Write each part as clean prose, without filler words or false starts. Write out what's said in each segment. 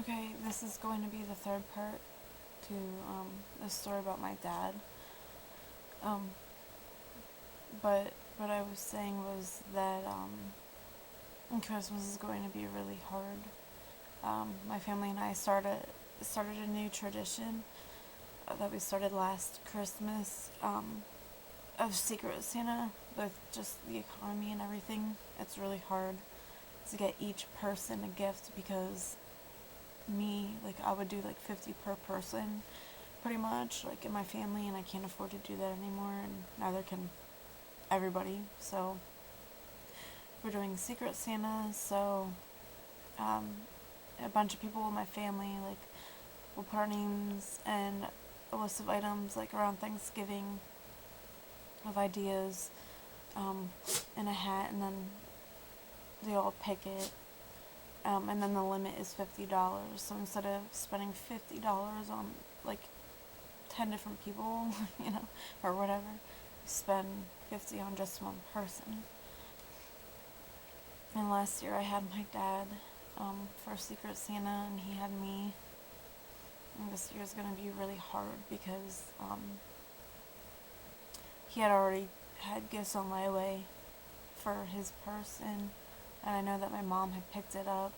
Okay, this is going to be the third part to the story about my dad. Um, but what I was saying was that Christmas is going to be really hard. My family and I started a new tradition that we started last Christmas of Secret Santa. With just the economy and everything, it's really hard to get each person a gift because I would do like 50 per person pretty much, like in my family, and I can't afford to do that anymore, and neither can everybody. So we're doing Secret Santa, so um, a bunch of people in my family, like, will put our names and a list of items, like, around Thanksgiving of ideas in a hat, and then they all pick it. And then the limit is $50. So instead of spending $50 on like 10 different people, or whatever, spend 50 on just one person. And last year I had my dad for Secret Santa, and he had me. And this year's gonna be really hard because he had already had gifts on my way for his person, and I know that my mom had picked it up.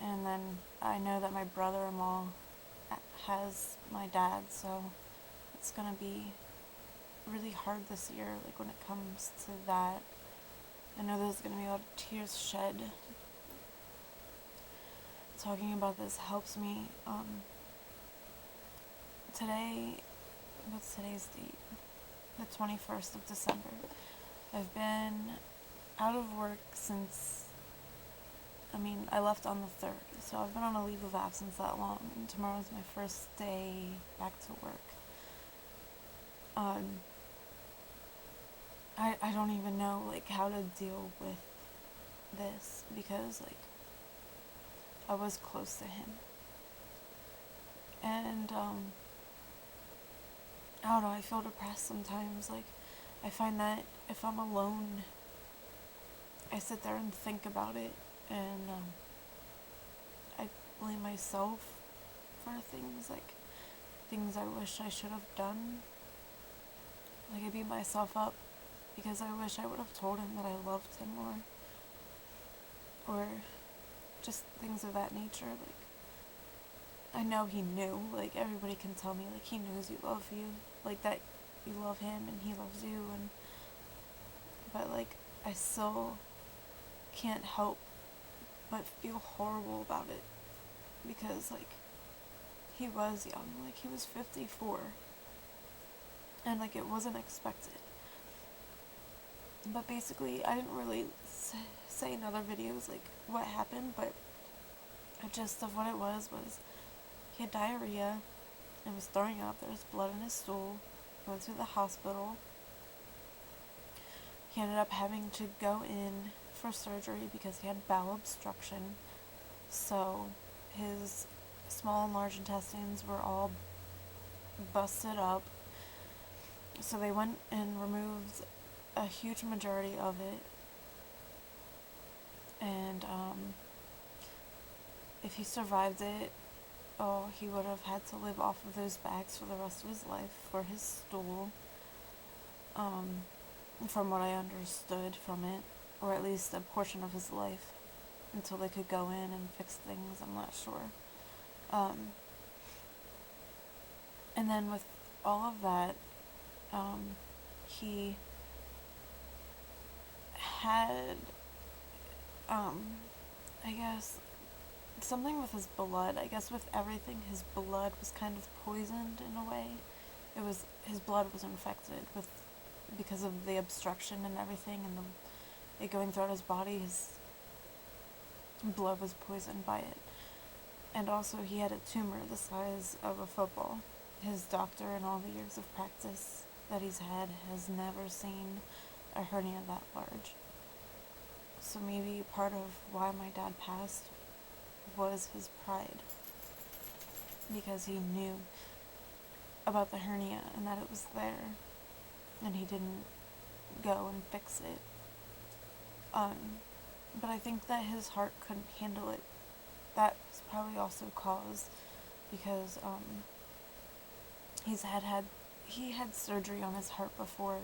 And then I know that my brother-in-law has my dad, so it's gonna be really hard this year, like, when it comes to that. I know there's gonna be a lot of tears shed. Talking about this helps me. What's today's date? The 21st of December. I've been out of work since, I left on the 3rd, so I've been on a leave of absence that long, and tomorrow's my first day back to work. I don't even know, like, how to deal with this, because, like, I was close to him. And, I don't know, I feel depressed sometimes. Like, I find that if I'm alone, I sit there and think about it, and, I blame myself for things I wish I should have done. Like, I beat myself up because I wish I would have told him that I loved him more. Or just things of that nature. Like, I know he knew. Like, everybody can tell me, like, he knows you love you. Like, that you love him and he loves you. But, like, I still can't help but feel horrible about it. Because, like, he was young. Like, he was 54. And, like, it wasn't expected. But basically, I didn't really say in other videos, like, what happened, but the gist of what it was he had diarrhea and was throwing up. There was blood in his stool. He went to the hospital. He ended up having to go in for surgery because he had bowel obstruction. So his small and large intestines were all busted up. So they went and removed a huge majority of it. And if he survived it, he would have had to live off of those bags for the rest of his life for his stool. From what I understood from it, or at least a portion of his life, until they could go in and fix things. I'm not sure. And then with all of that, he had, I guess, something with his blood. I guess with everything, his blood was kind of poisoned in a way. His blood was infected because of the obstruction and everything, and it going throughout his body. His blood was poisoned by it. And also, he had a tumor the size of a football. His doctor, in all the years of practice that he's had, has never seen a hernia that large. So maybe part of why my dad passed was his pride, because he knew about the hernia and that it was there, and he didn't go and fix it. But I think that his heart couldn't handle it that's probably also caused because he had surgery on his heart before.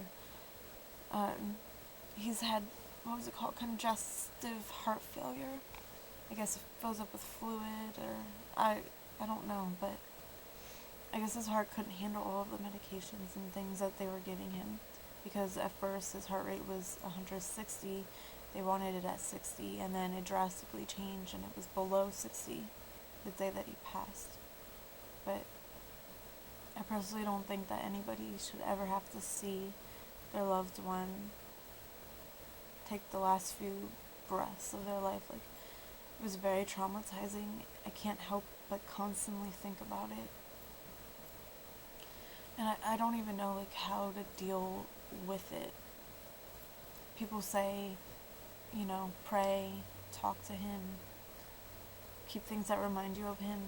He's had, what was it called, congestive heart failure. I guess it fills up with fluid, or I don't know, but I guess his heart couldn't handle all of the medications and things that they were giving him, because at first his heart rate was 160, they wanted it at 60, and then it drastically changed and it was below 60 the day that he passed. But I personally don't think that anybody should ever have to see their loved one take the last few breaths of their life. Like, it was very traumatizing. I can't help but constantly think about it. And I don't even know, like, how to deal with it. People say, you know, pray, talk to him, keep things that remind you of him.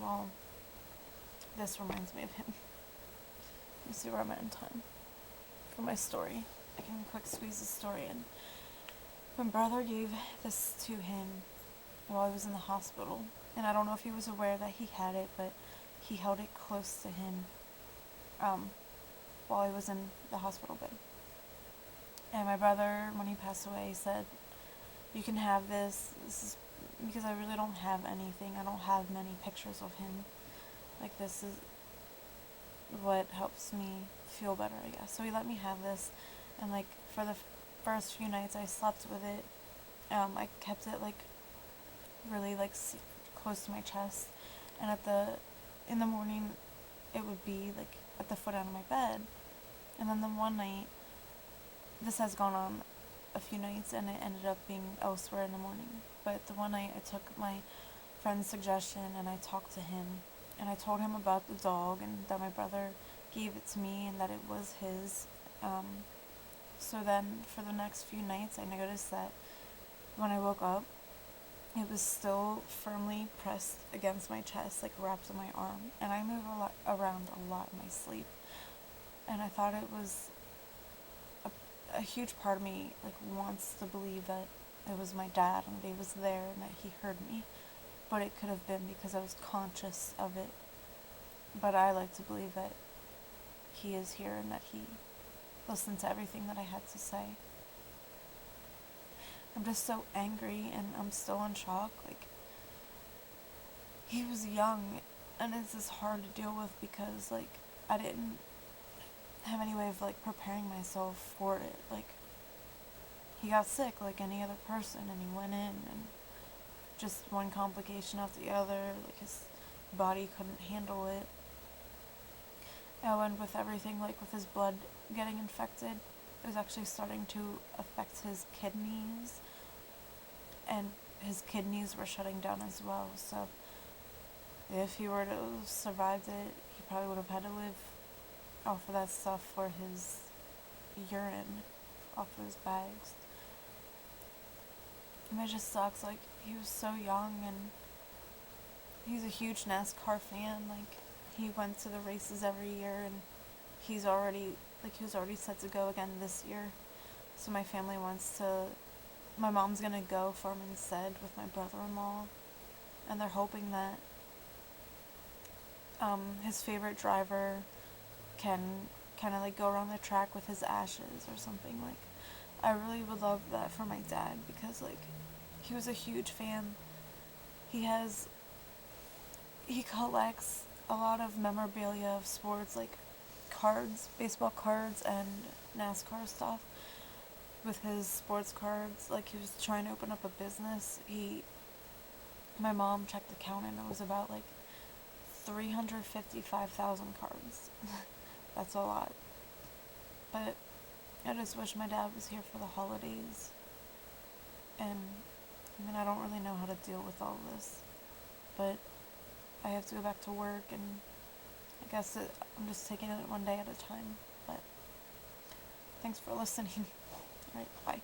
Well, this reminds me of him. Let me see where I'm at in time for my story. I can quick squeeze the story in. My brother gave this to him while he was in the hospital, and I don't know if he was aware that he had it, but he held it close to him while he was in the hospital bed. And my brother, when he passed away, said, "You can have this. This is because I really don't have anything. I don't have many pictures of him. Like, this is what helps me feel better, I guess." So he let me have this, and like for the first few nights I slept with it. I kept it like really like close to my chest, and in the morning it would be like at the foot end of my bed. And then the one night, this has gone on a few nights, and it ended up being elsewhere in the morning. But the one night I took my friend's suggestion and I talked to him, and I told him about the dog and that my brother gave it to me and that it was his. So then for the next few nights I noticed that when I woke up, it was still firmly pressed against my chest, like wrapped in my arm, and I move around a lot in my sleep. And I thought it was a huge part of me like wants to believe that it was my dad and that he was there and that he heard me, but it could have been because I was conscious of it. But I like to believe that he is here and that he listened to everything that I had to say. I'm just so angry and I'm still in shock. Like, he was young, and it's just hard to deal with because like I didn't have any way of like preparing myself for it. Like, he got sick like any other person, and he went in, and just one complication after the other, like his body couldn't handle it. And with everything, like with his blood getting infected, it was actually starting to affect his kidneys, and his kidneys were shutting down as well. So if he were to have survived it, he probably would have had to live off of that stuff for his urine, off of his bags. And it just sucks. Like, he was so young, and he's a huge NASCAR fan. Like, he went to the races every year, and he was already set to go again this year. So my mom's gonna go for him instead with my brother-in-law, and they're hoping that his favorite driver can kind of like go around the track with his ashes or something. Like, I really would love that for my dad, because like he was a huge fan. He collects a lot of memorabilia of sports, like cards, baseball cards, and NASCAR stuff. With his sports cards, like he was trying to open up a business. My mom checked the count, and it was about like 355,000 cards. That's a lot. But I just wish my dad was here for the holidays. And I mean, I don't really know how to deal with all this, but I have to go back to work, and I guess I'm just taking it one day at a time. But thanks for listening. Alright, bye.